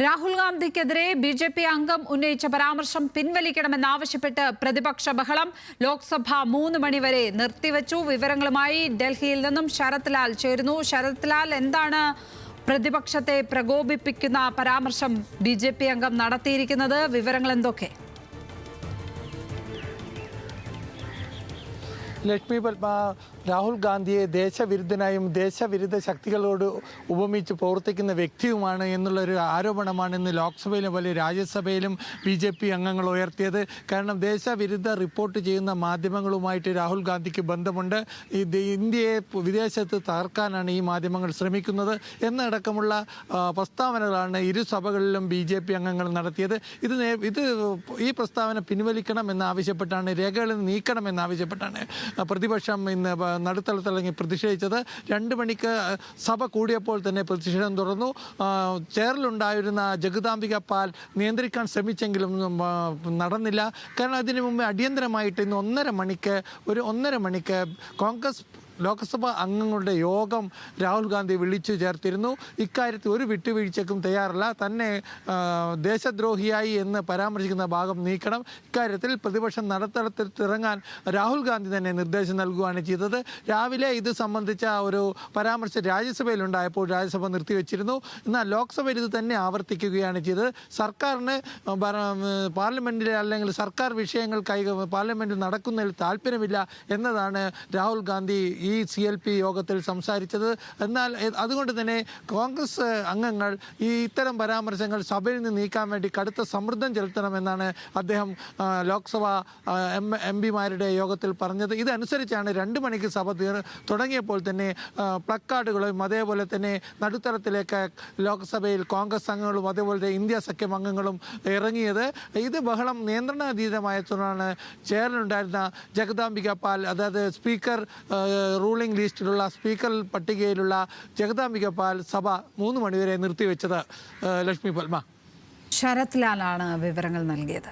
Rahul ഗാന്ധിക്കെതിരെ BJP. അംഗം ഉന്നയിച്ച പരാമർശം പിൻവലിക്കണമെന്നാവശ്യപ്പെട്ട് പ്രതിപക്ഷ ബഹളം. ലോക്സഭ 3 മണിവരെ നിർത്തിവച്ചു. വിവരങ്ങളുമായി ഡൽഹിയിൽ നിന്നും ശരത് ലാൽ ചേരുന്നു. ശരത് ലാൽ, എന്താണ് പ്രതിപക്ഷത്തെ പ്രകോപിപ്പിക്കുന്ന പരാമർശം ബി.ജെ.പി. അംഗം നടത്തിയിരിക്കുന്നത്? വിവരങ്ങൾ എന്തൊക്കെ? ലക്ഷ്മി പത്മ, രാഹുൽ ഗാന്ധിയെ ദേശവിരുദ്ധനായും ദേശവിരുദ്ധ ശക്തികളോട് ഉപമിച്ച് പ്രവർത്തിക്കുന്ന വ്യക്തിയുമാണ് എന്നുള്ളൊരു ആരോപണമാണ് ഇന്ന് ലോക്സഭയിലും പോലെ രാജ്യസഭയിലും ബി.ജെ.പി. അംഗങ്ങൾ ഉയർത്തിയത്. കാരണം ദേശവിരുദ്ധ റിപ്പോർട്ട് ചെയ്യുന്ന മാധ്യമങ്ങളുമായിട്ട് രാഹുൽ ഗാന്ധിക്ക് ബന്ധമുണ്ട്. ഇന്ത്യയെ വിദേശത്ത് തകർക്കാനാണ് ഈ മാധ്യമങ്ങൾ ശ്രമിക്കുന്നത് എന്നടക്കമുള്ള പ്രസ്താവനകളാണ് ഇരു സഭകളിലും ബി.ജെ.പി. അംഗങ്ങൾ നടത്തിയത്. ഈ പ്രസ്താവന പിൻവലിക്കണമെന്നാവശ്യപ്പെട്ടാണ്, രേഖകളിൽ നീക്കണമെന്നാവശ്യപ്പെട്ടാണ് പ്രതിപക്ഷം ഇന്ന് നടുത്തളത്തിലിറങ്ങി പ്രതിഷേധിച്ചത്. 2 മണിക്ക് സഭ കൂടിയപ്പോൾ തന്നെ പ്രതിഷേധം തുറന്നു. ചെയറിലുണ്ടായിരുന്ന ജഗദാംബിക പാൽ നിയന്ത്രിക്കാൻ ശ്രമിച്ചെങ്കിലും നടന്നില്ല. കാരണം അതിനു മുമ്പ് അടിയന്തരമായിട്ട് ഇന്ന് 1:30 മണിക്ക് കോൺഗ്രസ് ലോക്സഭാ അംഗങ്ങളുടെ യോഗം രാഹുൽ ഗാന്ധി വിളിച്ചു ചേർത്തിരുന്നു. ഇക്കാര്യത്തിൽ ഒരു വിട്ടുവീഴ്ചയ്ക്കും തയ്യാറല്ല. തന്നെ ദേശദ്രോഹിയായി എന്ന് പരാമർശിക്കുന്ന ഭാഗം നീക്കണം. ഇക്കാര്യത്തിൽ പ്രതിപക്ഷം നടുത്തളത്തിൽ ഇറങ്ങാൻ രാഹുൽ ഗാന്ധി തന്നെ നിർദ്ദേശം നൽകുകയാണ് ചെയ്തത്. രാവിലെ ഇത് സംബന്ധിച്ച ഒരു പരാമർശം രാജ്യസഭയിലുണ്ടായപ്പോൾ രാജ്യസഭ നിർത്തിവെച്ചിരുന്നു. എന്നാൽ ലോക്സഭയിൽ ഇത് തന്നെ ആവർത്തിക്കുകയാണ് ചെയ്തത്. സർക്കാരിന് പാർലമെൻറ്റിലെ അല്ലെങ്കിൽ സർക്കാർ വിഷയങ്ങൾ പാർലമെൻറ്റിൽ നടക്കുന്നതിൽ താല്പര്യമില്ല എന്നതാണ് രാഹുൽ ഗാന്ധി ഈ CLP യോഗത്തിൽ സംസാരിച്ചത്. എന്നാൽ അതുകൊണ്ട് തന്നെ കോൺഗ്രസ് അംഗങ്ങൾ ഇത്തരം പരാമർശങ്ങൾ സഭയിൽ നിന്ന് നീക്കാൻ വേണ്ടി കടുത്ത സമ്മർദ്ദം ചെലുത്തണമെന്നാണ് അദ്ദേഹം ലോക്സഭ MP-മാരുടെ യോഗത്തിൽ പറഞ്ഞത്. ഇതനുസരിച്ചാണ് 2 മണിക്ക് സഭ തുടങ്ങിയപ്പോൾ തന്നെ പ്ലക്കാർഡുകളും അതേപോലെ തന്നെ നടുത്തളത്തിലേക്ക് ലോക്സഭയിൽ കോൺഗ്രസ് അംഗങ്ങളും അതേപോലെ ഇന്ത്യ സഖ്യം അംഗങ്ങളും ഇറങ്ങിയത്. ഇത് ബഹളം നിയന്ത്രണാതീതമായതാണ്. ചെയറിലുണ്ടായിരുന്ന ജഗദാംബിക പാൽ, അതായത് സ്പീക്കർ റൂളിംഗ് ലിസ്റ്റിലുള്ള സ്പീക്കർ പട്ടികയിലുള്ള ജഗദാംബിക പാൽ സഭ 3 മണിവരെ നിർത്തിവെച്ചത്. ലക്ഷ്മി പത്മ. ശരത് ലാലാണ് വിവരങ്ങൾ നൽകിയത്.